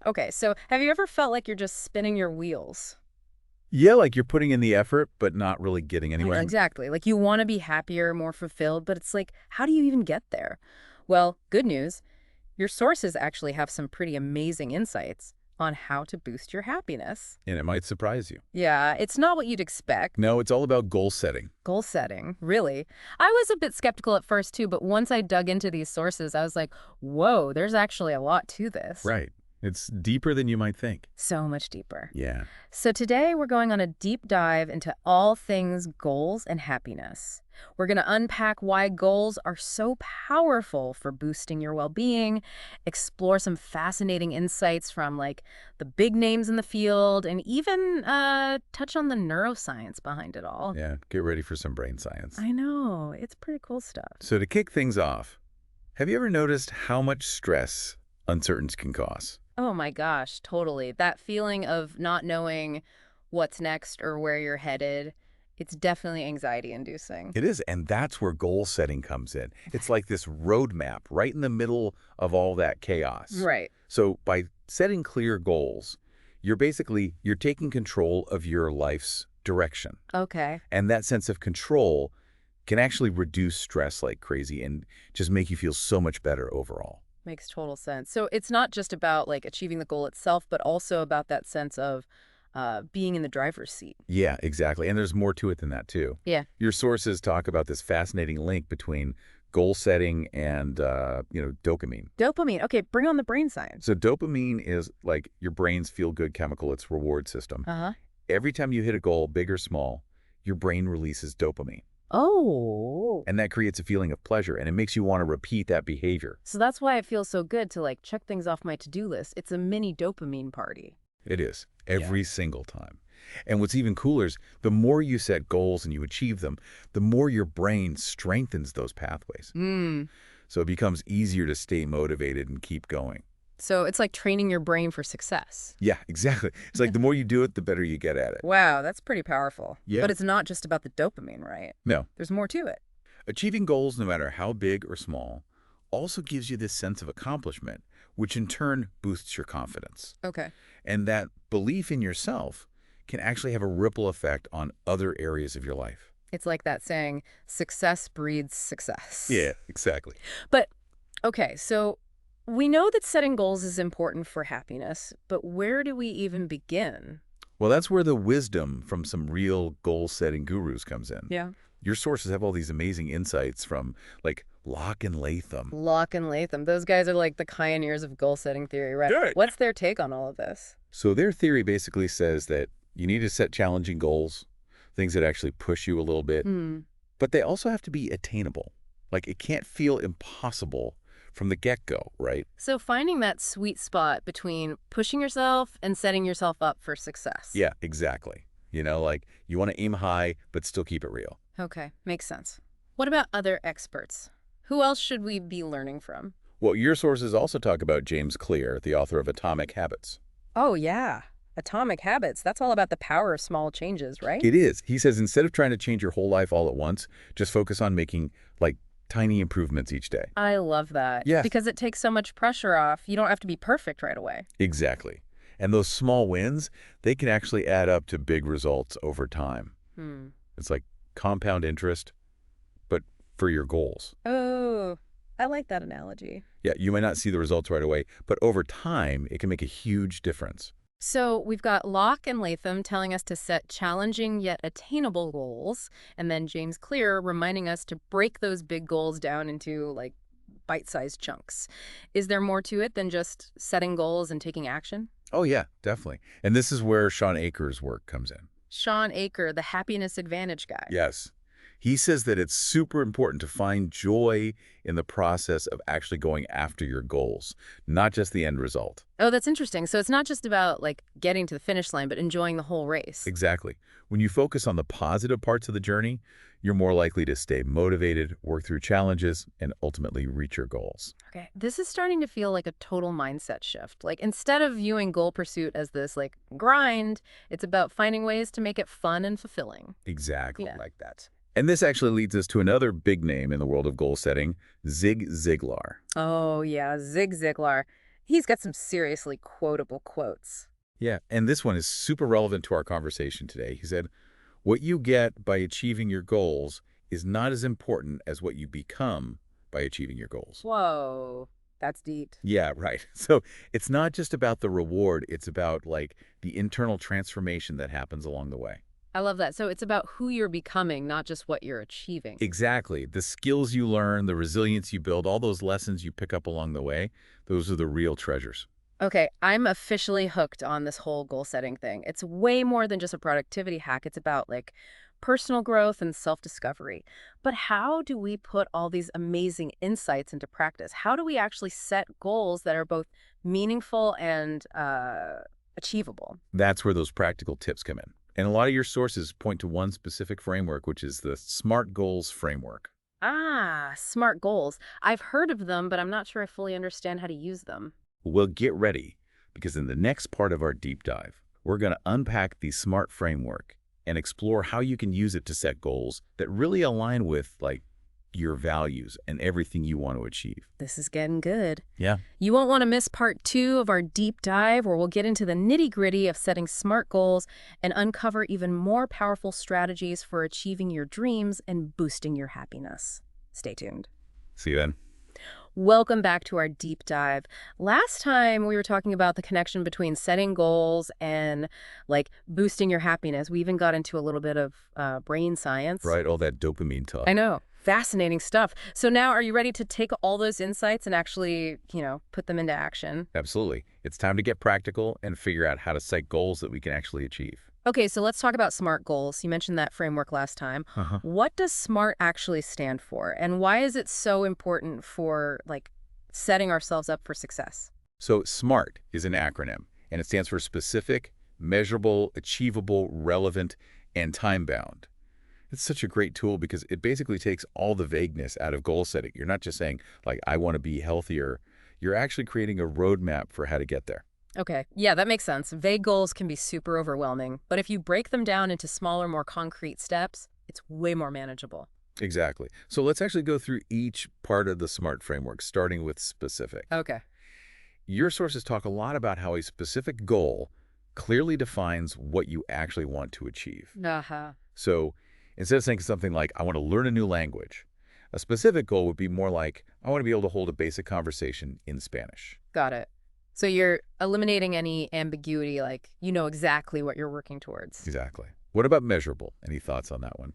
Okay, so have you ever felt like you're just spinning your wheels? Yeah, like you're putting in the effort, but not really getting Yeah, anywhere. exactly. Like you want to be happier, more fulfilled, but it's like, how do you even get there? Well, good news. Your sources actually have some pretty amazing insights on how to boost your happiness. And it might surprise you. Yeah, it's not what you'd expect. No, it's all about goal setting. Goal setting, really. I was a bit skeptical at first too, but once I dug into these sources, I was like, whoa, there's actually a lot to this. Right. It's deeper than you might think. So much deeper. Yeah. So today we're going on a deep dive into all things goals and happiness. We're going to unpack why goals are so powerful for boosting your well-being, explore some fascinating insights from like the big names in the field, and even touch on the neuroscience behind it all. Yeah. Get ready for some brain science. I know, it's pretty cool stuff. So to kick things off, have you ever noticed how much stress uncertainty can cause? Oh my gosh, totally. That feeling of not knowing what's next or where you're headed, it's definitely anxiety inducing. It is, and that's where goal setting comes in. It's like this roadmap right in the middle of all that chaos. Right. So by setting clear goals, you're taking control of your life's direction. Okay. And that sense of control can actually reduce stress like crazy and just make you feel so much better overall. Makes total sense. So it's not just about like achieving the goal itself, but also about that sense of being in the driver's seat. Yeah, exactly. And there's more to it than that, too. Yeah. Your sources talk about this fascinating link between goal setting and, dopamine. Dopamine. Okay, bring on the brain science. So dopamine is like your brain's feel-good chemical, its reward system. Uh-huh. Every time you hit a goal, big or small, your brain releases dopamine. Oh. And that creates a feeling of pleasure, and it makes you want to repeat that behavior. So that's why it feels so good to like check things off my to-do list. It's a mini dopamine party. It is, every single time. And what's even cooler is the more you set goals and you achieve them, the more your brain strengthens those pathways. Mm. So it becomes easier to stay motivated and keep going. So it's like training your brain for success. Yeah, exactly. It's like the more you do it, the better you get at it. Wow, that's pretty powerful. Yeah. But it's not just about the dopamine, right? No, There's more to it. achieving goals, no matter how big or small, also gives you this sense of accomplishment, which in turn boosts your confidence. Okay. And that belief in yourself can actually have a ripple effect on other areas of your life. It's like that saying, success breeds success. Yeah, exactly. But, okay, so we know that setting goals is important for happiness, but where do we even begin? Well, that's where the wisdom from some real goal-setting gurus comes in. Yeah. Your sources have all these amazing insights from, like, Locke and Latham. Locke and Latham, those guys are like the pioneers of goal-setting theory, right? Good. What's their take on all of this? So their theory basically says that you need to set challenging goals, things that actually push you a little bit, Hmm. but they also have to be attainable. Like, it can't feel impossible from the get-go, right? So finding that sweet spot between pushing yourself and setting yourself up for success. Yeah, exactly. Like, you want to aim high, but still keep it real. Okay, makes sense. What about other experts? Who else should we be learning from? Well, your sources also talk about James Clear, the author of Atomic Habits. Oh, yeah. Atomic Habits. That's all about the power of small changes, right? It is. He says instead of trying to change your whole life all at once, just focus on making, like, tiny improvements each day. I love that. Yes. Because it takes so much pressure off. You don't have to be perfect right away. Exactly. And those small wins, they can actually add up to big results over time. Hmm. It's like compound interest, but for your goals. Oh, I like that analogy. Yeah, you might not see the results right away, but over time, it can make a huge difference. So we've got Locke and Latham telling us to set challenging yet attainable goals, and then James Clear reminding us to break those big goals down into like bite-sized chunks. Is there more to it than just setting goals and taking action? Oh, yeah, definitely. And this is where Sean Akers' work comes in. Sean Aker, the happiness advantage guy. Yes. He says that it's super important to find joy in the process of actually going after your goals, not just the end result. Oh, that's interesting. So it's not just about like getting to the finish line, but enjoying the whole race. Exactly. When you focus on the positive parts of the journey, you're more likely to stay motivated, work through challenges, and ultimately reach your goals. Okay, this is starting to feel like a total mindset shift. Like instead of viewing goal pursuit as this like grind, it's about finding ways to make it fun and fulfilling. Exactly Yeah. like that. And this actually leads us to another big name in the world of goal setting, Zig Ziglar. Oh, yeah, Zig Ziglar. He's got some seriously quotable quotes. Yeah, and this one is super relevant to our conversation today. He said, what you get by achieving your goals is not as important as what you become by achieving your goals. Whoa, that's deep. Yeah, right. So it's not just about the reward, it's about like the internal transformation that happens along the way. I love that. So it's about who you're becoming, not just what you're achieving. Exactly. The skills you learn, the resilience you build, all those lessons you pick up along the way, those are the real treasures. Okay, I'm officially hooked on this whole goal setting thing. It's way more than just a productivity hack. It's about like personal growth and self-discovery. But how do we put all these amazing insights into practice? How do we actually set goals that are both meaningful and achievable? That's where those practical tips come in. And a lot of your sources point to one specific framework, which is the SMART Goals framework. Ah, SMART goals. I've heard of them, but I'm not sure I fully understand how to use them. Well, get ready, because in the next part of our deep dive, we're going to unpack the SMART framework and explore how you can use it to set goals that really align with, like, your values and everything you want to achieve. This is getting good. Yeah. You won't want to miss part 2 of our deep dive, where we'll get into the nitty-gritty of setting SMART goals and uncover even more powerful strategies for achieving your dreams and boosting your happiness. Stay tuned. See you then. Welcome back to our deep dive. Last time we were talking about the connection between setting goals and like boosting your happiness. We even got into a little bit of brain science. Right, all that dopamine talk. I know. Fascinating stuff. So now are you ready to take all those insights and actually, put them into action? Absolutely. It's time to get practical and figure out how to set goals that we can actually achieve. Okay, so let's talk about SMART goals. You mentioned that framework last time. What does SMART actually stand for, and why is it so important for, like, setting ourselves up for success? So SMART is an acronym, and it stands for specific, measurable, achievable, relevant, and time-bound. It's such a great tool because it basically takes all the vagueness out of goal setting. You're not just saying, like, I want to be healthier. You're actually creating a roadmap for how to get there. Okay, yeah, that makes sense. Vague goals can be super overwhelming, but if you break them down into smaller, more concrete steps, it's way more manageable. Exactly. So let's actually go through each part of the SMART framework, starting with specific. Okay. Your sources talk a lot about how a specific goal clearly defines what you actually want to achieve. Uh-huh. So instead of saying something like, I want to learn a new language, a specific goal would be more like, I want to be able to hold a basic conversation in Spanish. Got it. So you're eliminating any ambiguity, like you know exactly what you're working towards. Exactly. What about measurable? Any thoughts on that one?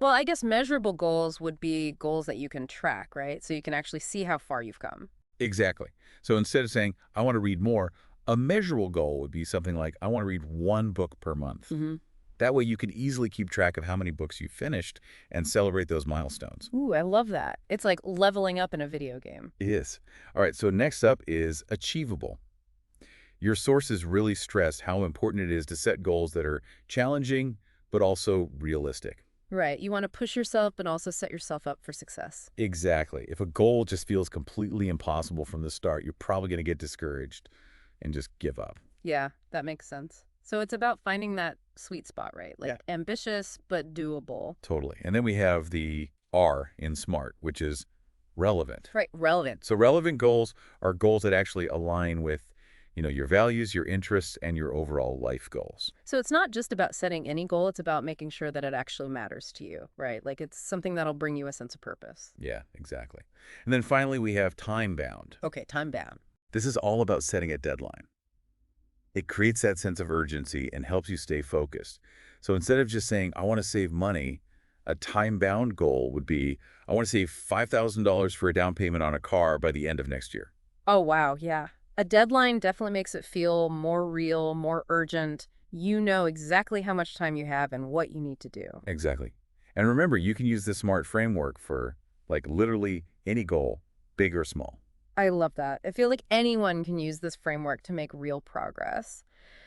Well, I guess measurable goals would be goals that you can track, right? So you can actually see how far you've come. Exactly. So instead of saying, I want to read more, a measurable goal would be something like, I want to read 1 book per month. That way you can easily keep track of how many books you finished and celebrate those milestones. Ooh, I love that. It's like leveling up in a video game. It is. All right, so next up is achievable. Your sources really stress how important it is to set goals that are challenging, but also realistic. Right. You want to push yourself, but also set yourself up for success. Exactly. If a goal just feels completely impossible from the start, you're probably going to get discouraged and just give up. Yeah, that makes sense. So it's about finding that sweet spot, right? Like ambitious, but doable. Totally. And then we have the R in SMART, which is relevant. Right, relevant. So relevant goals are goals that actually align with, your values, your interests, and your overall life goals. So it's not just about setting any goal, it's about making sure that it actually matters to you, right? Like it's something that'll bring you a sense of purpose. Yeah, exactly. And then finally, we have time-bound. Okay, time bound. This is all about setting a deadline. It creates that sense of urgency and helps you stay focused. So instead of just saying, I want to save money, a time-bound goal would be, I want to save $5,000 for a down payment on a car by the end of next year. Oh, wow, yeah. A deadline definitely makes it feel more real, more urgent. You know exactly how much time you have and what you need to do. Exactly. And remember, you can use the SMART framework for, like, literally any goal, big or small. I love that. I feel like anyone can use this framework to make real progress.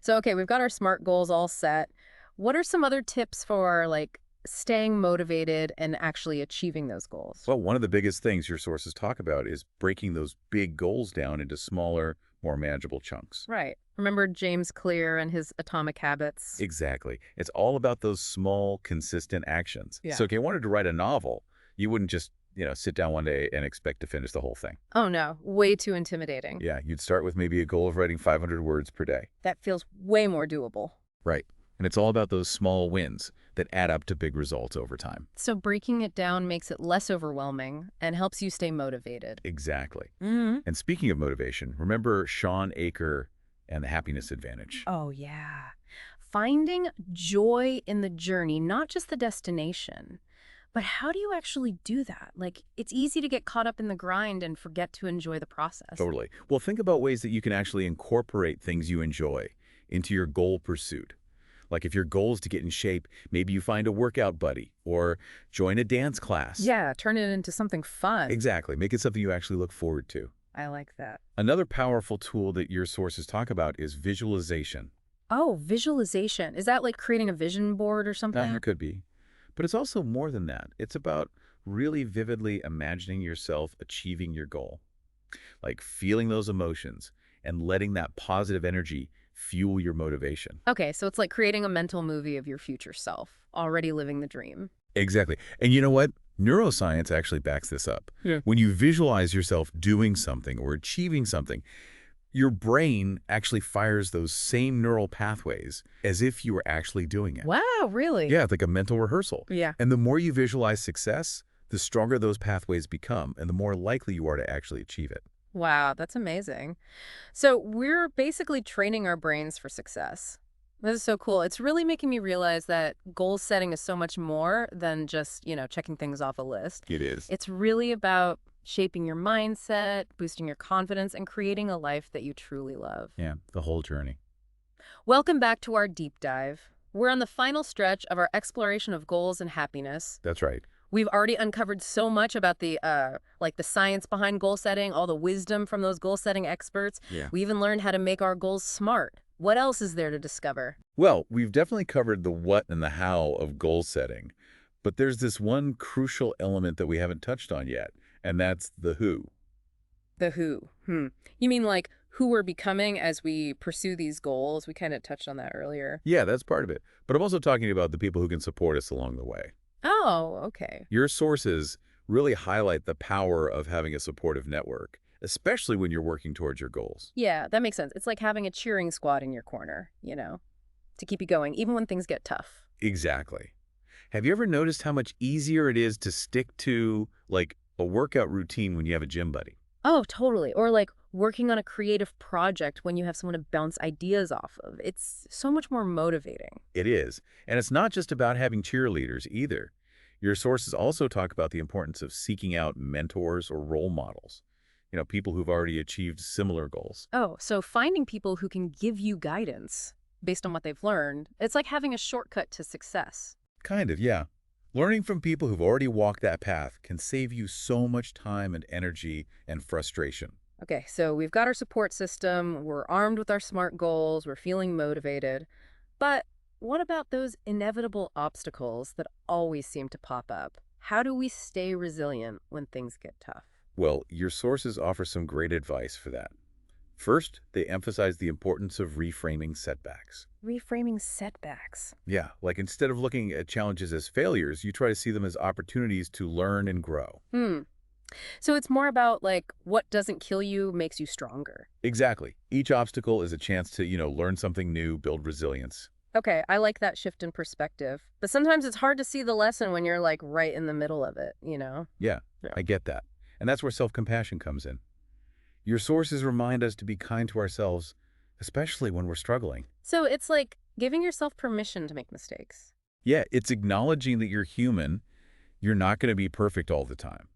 So, okay, we've got our SMART goals all set. What are some other tips for, like, staying motivated and actually achieving those goals? Well, one of the biggest things your sources talk about is breaking those big goals down into smaller, more manageable chunks. Right. Remember James Clear and his Atomic Habits? Exactly. It's all about those small, consistent actions. Yeah. So if you wanted to write a novel, you wouldn't just sit down one day and expect to finish the whole thing. Oh no, way too intimidating. Yeah, you'd start with maybe a goal of writing 500 words per day. That feels way more doable. Right. And it's all about those small wins that add up to big results over time. So breaking it down makes it less overwhelming and helps you stay motivated. Exactly. Mm-hmm. And speaking of motivation, remember Sean Aker and the Happiness Advantage? Oh, yeah. Finding joy in the journey, not just the destination. But how do you actually do that? Like, it's easy to get caught up in the grind and forget to enjoy the process. Totally. Well, think about ways that you can actually incorporate things you enjoy into your goal pursuit. Like if your goal is to get in shape, maybe you find a workout buddy or join a dance class. Yeah, turn it into something fun. Exactly. Make it something you actually look forward to. I like that. Another powerful tool that your sources talk about is visualization. Oh, visualization. Is that like creating a vision board or something? It could be. But it's also more than that. It's about really vividly imagining yourself achieving your goal. Like feeling those emotions and letting that positive energy fuel your motivation. Okay, so it's like creating a mental movie of your future self, already living the dream. Exactly. And you know what? Neuroscience actually backs this up. Yeah. When you visualize yourself doing something or achieving something, your brain actually fires those same neural pathways as if you were actually doing it. Wow, really? Yeah, it's like a mental rehearsal. Yeah. And the more you visualize success, the stronger those pathways become and the more likely you are to actually achieve it. Wow, that's amazing. So we're basically training our brains for success. This is so cool. It's really making me realize that goal setting is so much more than just, checking things off a list. It is. It's really about shaping your mindset, boosting your confidence, and creating a life that you truly love. Yeah, the whole journey. Welcome back to our deep dive. We're on the final stretch of our exploration of goals and happiness. That's right. We've already uncovered so much about the science behind goal setting, all the wisdom from those goal setting experts. Yeah. We even learned how to make our goals smart. What else is there to discover? Well, we've definitely covered the what and the how of goal setting, but there's this one crucial element that we haven't touched on yet, and that's the who. The who. You mean like who we're becoming as we pursue these goals? We kind of touched on that earlier. Yeah, that's part of it. But I'm also talking about the people who can support us along the way. Oh, okay. Your sources really highlight the power of having a supportive network, especially when you're working towards your goals. Yeah, that makes sense. It's like having a cheering squad in your corner, to keep you going, even when things get tough. Exactly. Have you ever noticed how much easier it is to stick to, like, a workout routine when you have a gym buddy? Oh, totally. Or like working on a creative project when you have someone to bounce ideas off of. It's so much more motivating. It is. And it's not just about having cheerleaders either. Your sources also talk about the importance of seeking out mentors or role models, people who've already achieved similar goals. Oh, so finding people who can give you guidance based on what they've learned, it's like having a shortcut to success. Kind of, yeah. Learning from people who've already walked that path can save you so much time and energy and frustration. Okay, so we've got our support system, we're armed with our SMART goals, we're feeling motivated. But what about those inevitable obstacles that always seem to pop up? How do we stay resilient when things get tough? Well, your sources offer some great advice for that. First, they emphasize the importance of reframing setbacks. Reframing setbacks. Yeah, like instead of looking at challenges as failures, you try to see them as opportunities to learn and grow. So it's more about like what doesn't kill you makes you stronger. Exactly. Each obstacle is a chance to, learn something new, build resilience. Okay, I like that shift in perspective. But sometimes it's hard to see the lesson when you're like right in the middle of it. Yeah, Yeah. I get that. And that's where self-compassion comes in. Your sources remind us to be kind to ourselves, especially when we're struggling. So it's like giving yourself permission to make mistakes. Yeah, it's acknowledging that you're human. You're not going to be perfect all the time.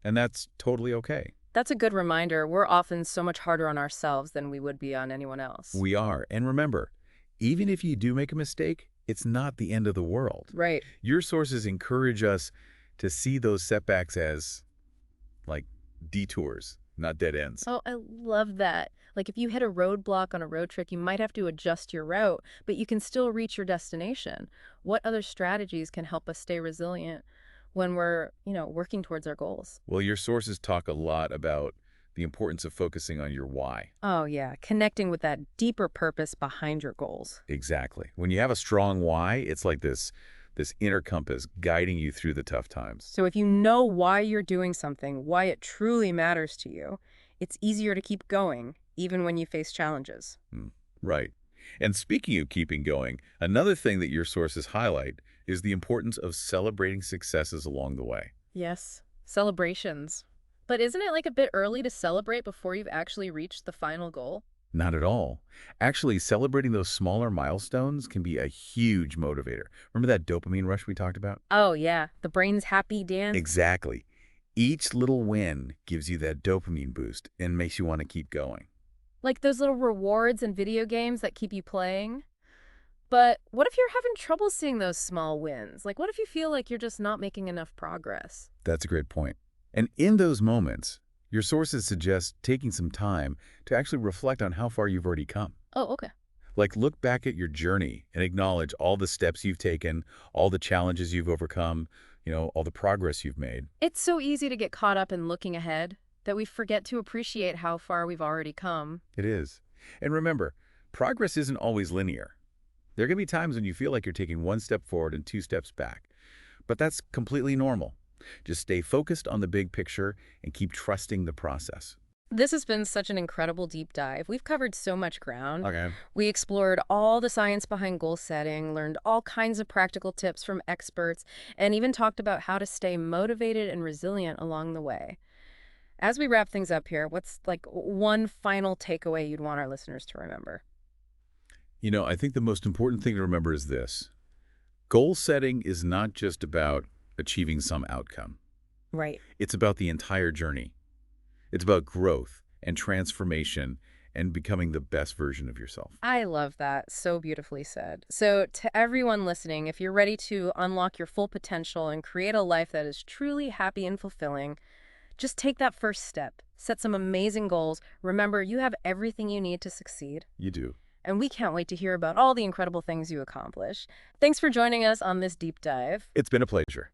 And that's totally okay. That's a good reminder. We're often so much harder on ourselves than we would be on anyone else. We are. And remember, even if you do make a mistake, it's not the end of the world. Right. Your sources encourage us to see those setbacks as, like, detours, not dead ends. Oh, I love that. Like if you hit a roadblock on a road trip, you might have to adjust your route, but you can still reach your destination. What other strategies can help us stay resilient when we're, working towards our goals? Well, your sources talk a lot about the importance of focusing on your why. Oh, yeah. Connecting with that deeper purpose behind your goals. Exactly. When you have a strong why, it's like this this inner compass guiding you through the tough times. So if you know why you're doing something, why it truly matters to you, it's easier to keep going, even when you face challenges. Right. And speaking of keeping going, another thing that your sources highlight is the importance of celebrating successes along the way. Yes, celebrations. But isn't it like a bit early to celebrate before you've actually reached the final goal? Not at all. Actually, celebrating those smaller milestones can be a huge motivator. Remember that dopamine rush we talked about? Oh, yeah, the brain's happy dance. Exactly. Each little win gives you that dopamine boost and makes you want to keep going. Like those little rewards in video games that keep you playing. But what if you're having trouble seeing those small wins? Like, what if you feel like you're just not making enough progress? That's a great point. And in those moments, your sources suggest taking some time to actually reflect on how far you've already come. Oh, okay. Like, look back at your journey and acknowledge all the steps you've taken, all the challenges you've overcome, all the progress you've made. It's so easy to get caught up in looking ahead that we forget to appreciate how far we've already come. It is. And remember, progress isn't always linear. There are going to be times when you feel like you're taking one step forward and two steps back. But that's completely normal. Just stay focused on the big picture and keep trusting the process. This has been such an incredible deep dive. We've covered so much ground. Okay. We explored all the science behind goal setting, learned all kinds of practical tips from experts, and even talked about how to stay motivated and resilient along the way. As we wrap things up here, what's like one final takeaway you'd want our listeners to remember? I think the most important thing to remember is this. Goal setting is not just about achieving some outcome. Right. It's about the entire journey. It's about growth and transformation and becoming the best version of yourself. I love that. So beautifully said. So, to everyone listening, if you're ready to unlock your full potential and create a life that is truly happy and fulfilling, just take that first step. Set some amazing goals. Remember, you have everything you need to succeed. You do. And we can't wait to hear about all the incredible things you accomplish. Thanks for joining us on this deep dive. It's been a pleasure.